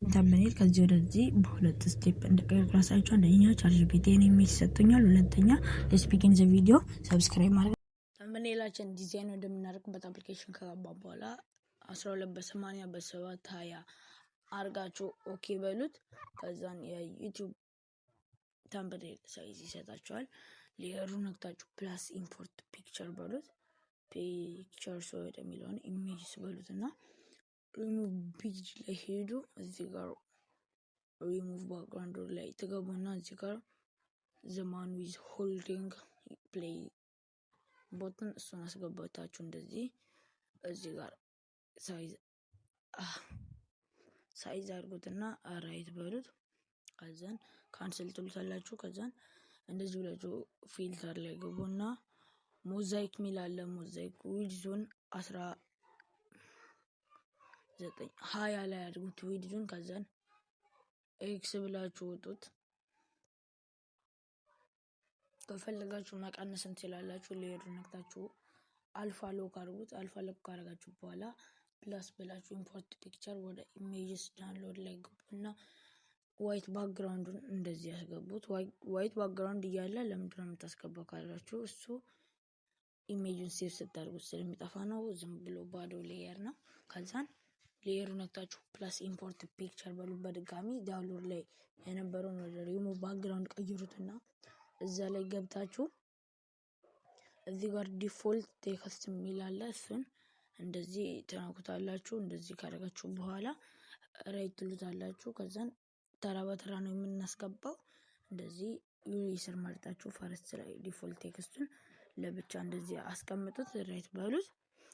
ተምኔል ከዚህ ወደዚህ በሁለት ስቴፕ እንደቀየርኩ ራሳቸው አንደኛ ቻርጅ ቢቴን የሚሰጡኛል፣ ሁለተኛ ለስፒኪንግ ዘ ቪዲዮ ሰብስክራይብ ማድረግ። ተምኔላችን ዲዛይን እንደምናደርግበት አፕሊኬሽን ከገባ በኋላ 12 በ80 በ7 20 አርጋችሁ ኦኬ በሉት። ከዛን የዩቲዩብ ተምኔል ሳይዝ ይሰጣችኋል። ሌየሩ ነክታችሁ ፕላስ ኢምፖርት ፒክቸር በሉት። ፒክቸርስ ወደሚለውን ኢሜጅስ በሉትና ሪሙቭ ፔጅ ላይ ሄዱ። እዚህ ጋር ሪሙቭ ባክግራውንድ ላይ ትገቡና እዚህ ጋር ዘማን ዊዝ ሆልዲንግ ፕሌይ ቦትን እሱን አስገባታችሁ እንደዚህ እዚህ ጋር ሳይዝ አድርጉትና ራይት በሉት። ከዛን ካንስል ትሉታላችሁ። ከዛን እንደዚህ ብላችሁ ፊልተር ላይ ገቡና ሞዛይክ ሚል አለ። ሞዛይክ ዊድዙን 20 ላይ አድርጉት ዊድዙን። ከዛን ኤክስ ብላችሁ ወጡት። ከፈለጋችሁ መቀነስ እንችላላችሁ። ሌየር ነክታችሁ አልፋ ሎክ አድርጉት። አልፋ ሎክ ካደረጋችሁ በኋላ ፕላስ ብላችሁ ኢምፖርት ፒክቸር ወደ ኢሜጅስ ዳውንሎድ ላይ ገቡና ዋይት ባክግራውንዱን እንደዚህ ያስገቡት። ዋይት ባክግራውንድ እያለ ለምንድን ነው የምታስገባው ካላችሁ እሱ ኢሜጁን ሴቭ ስታደርጉት ስለሚጠፋ ነው። ዝም ብሎ ባዶ ሌየር ነው። ከዛን ሌየሩ ነክታችሁ ፕላስ ኢምፖርት ፒክቸር በሉ። በድጋሚ ዳውንሎድ ላይ የነበረውን ወደ ሪሙቭ ባክግራውንድ ቀይሩትና እዛ ላይ ገብታችሁ እዚህ ጋር ዲፎልት ቴክስት የሚል አለ። እሱን እንደዚህ ትነኩታላችሁ። እንደዚህ ካደረጋችሁ በኋላ ራይት ትሉታላችሁ። ከዛን ተራ በተራ ነው የምናስገባው። እንደዚህ ዩሬሰር መርጣችሁ ፈርስት ላይ ዲፎልት ቴክስቱን ለብቻ እንደዚህ አስቀምጡት። ራይት በሉት።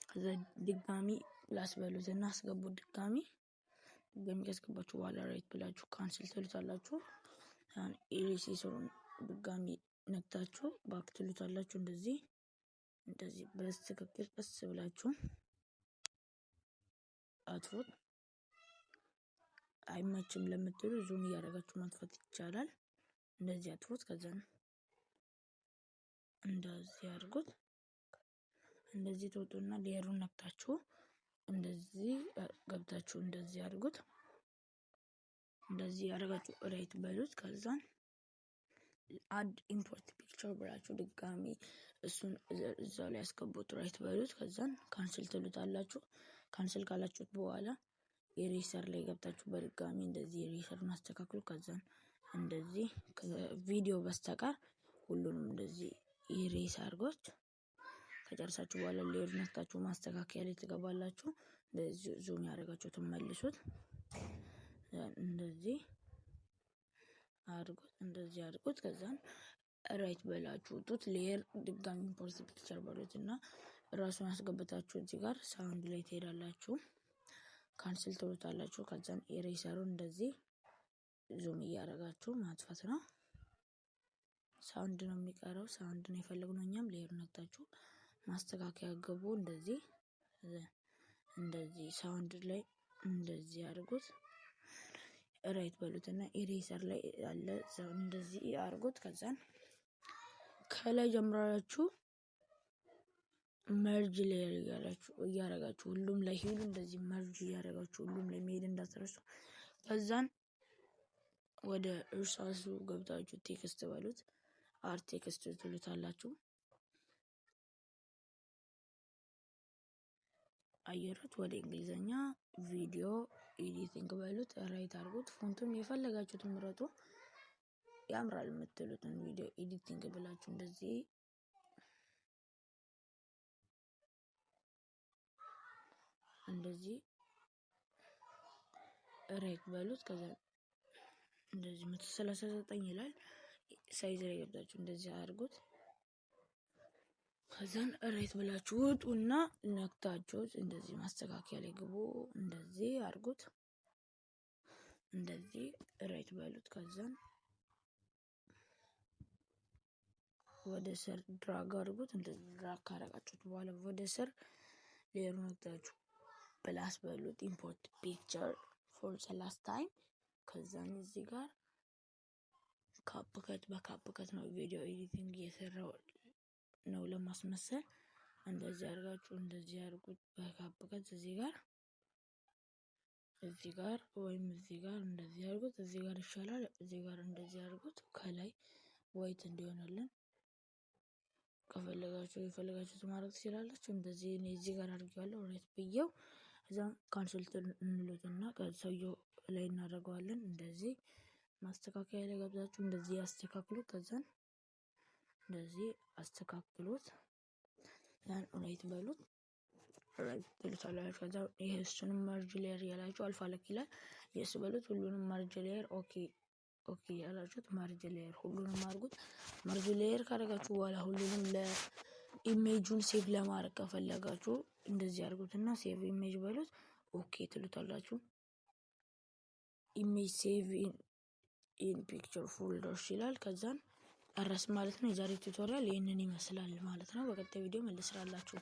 ከዛ ድጋሚ ፕላስ በሉት እና አስገቡት። ድጋሚ ካስገባችሁ በኋላ ራይት ብላችሁ ካንስል ትሉታላችሁ። ኢሬሰሩን ድጋሚ ነክታችሁ ባክ ትሉታላችሁ። እንደዚህ በትክክል ቀስ ብላችሁ አጥፉት። አይመችም ለምትሉ ዙም እያደረጋችሁ ማጥፋት ይቻላል። እንደዚህ አጥፉት። ከዛ እንደዚህ አድርጉት። እንደዚህ ትወጡና ሌየሩን ነክታችሁ እንደዚህ ገብታችሁ እንደዚህ አድርጉት። እንደዚህ ያደረጋችሁ ራይት በሉት። ከዛን አድ ኢምፖርት ፒክቸር ብላችሁ ድጋሚ እሱን እዛው ላይ ያስገቡት። ራይት በሉት። ከዛን ካንስል ትሉታላችሁ። ካንስል ካላችሁት በኋላ ኢሬሰር ላይ ገብታችሁ በድጋሚ እንደዚህ ኢሬሰር ማስተካከሉ። ከዛን እንደዚህ ቪዲዮ በስተቀር ሁሉንም እንደዚህ ኢሬስ አድርጎት ከጨረሳችሁ በኋላ ሌየር ነክታችሁ ማስተካከያ ላይ ትገባላችሁ። እንደዚህ ዙም ያደርጋችሁትን መልሱት። እንደዚህ አድርጉት። ከዛን ራይት በላችሁ ጡት ሌየር ድጋሚ ኢምፖርት ፒክቸር በሉትና ራሱን አስገብታችሁ እዚህ ጋር ሳውንድ ላይ ትሄዳላችሁ። ካንስል ትሉታላችሁ። ከዛን ኢሬሰሩን እንደዚህ ዙም እያደረጋችሁ ማጥፋት ነው። ሳውንድ ነው የሚቀረው። ሳውንድ ነው የፈለግነው እኛም። ሌየር ነክታችሁ ማስተካከያ ገቡ። እንደዚህ ሳውንድ ላይ እንደዚህ አድርጉት። ራይት በሉትና ኢሬሰር ላይ ያለ ሳውንድ እንደዚህ አድርጉት። ከዛን ከላይ ጀምራችሁ መርጅ ላይ እያደረጋችሁ ሁሉም ላይ ሄዱ። እንደዚህ መርጅ እያደረጋችሁ ሁሉም ላይ መሄድ እንዳትረሱ። ከዛን ወደ እርሳሱ ገብታችሁ ቴክስት በሉት። አርት ቴክስት ትሉታላችሁ። አየሩት ወደ እንግሊዘኛ ቪዲዮ ኤዲቲንግ በሉት። ራይት አድርጉት። ፎንቱን የፈለጋችሁትን ምረጡ። ያምራል የምትሉትን ቪዲዮ ኤዲቲንግ ብላችሁ እንደዚህ ራይት በሉት። ከዛ እንደዚህ 139 ይላል። ሳይዝ ላይ ገብታችሁ እንደዚህ አድርጉት። ከዛን ራይት ብላችሁ ውጡና ነክታችሁ እንደዚህ ማስተካከያ ላይ ግቡ። እንደዚህ አድርጉት። እንደዚህ ራይት በሉት። ከዛን ወደ ስር ድራግ አድርጉት። እንደዚህ ድራግ ካደረጋችሁት በኋላ ወደ ስር ሌየሩ ነክታችሁ ፕላስ በሉት። ኢምፖርት ፒክቸር ፎር ዘ ላስት ታይም። ከዛን እዚህ ጋር በካፕከት ነው ቪዲዮ ኤዲቲንግ እየሰራው ነው ለማስመሰል። እንደዚህ አድርጋችሁ እንደዚህ አድርጉት። በካፕከት እዚህ ጋር እዚህ ጋር ወይም እዚህ ጋር እንደዚህ አድርጉት። እዚህ ጋር ይሻላል። እዚህ ጋር እንደዚህ አድርጉት። ከላይ ዋይት እንዲሆንልን ከፈለጋችሁ የፈለጋችሁት ማድረግ ትችላላችሁ። እንደዚህ እኔ እዚህ ጋር አድርጌዋለሁ ራይት ብዬው እዛም ካንስል እንሉትና ከሰውየው ላይ እናደርገዋለን። እንደዚህ ማስተካከያ ላይ ገብታችሁ እንደዚህ ያስተካክሉት። ከዛን እንደዚህ አስተካክሉት። ያን ራይት በሉት። ራይት ትሉታላችሁ። ከዛ ይሄ እሱንም ማርጅ ሌየር ያላችሁ አልፋ ለክ ይላል። የስ በሉት። ሁሉንም ማርጅ ሌየር ኦኬ ያላችሁት ማርጅ ሌየር ሁሉንም አድርጉት። ማርጅ ሌየር ካደረጋችሁ በኋላ ሁሉንም ለኢሜጁን ሴቭ ለማድረግ ከፈለጋችሁ እንደዚህ አድርጉትና ሴቭ ኢሜጅ በሉት። ኦኬ ትሉታላችሁ። ኢሜጅ ሴቭ ኢን ፒክቸር ፎልደርስ ይላል። ከዛን ጨረስ ማለት ነው። የዛሬ ቱቶሪያል ይህንን ይመስላል ማለት ነው። በቀጣይ ቪዲዮ መልስራላችሁ።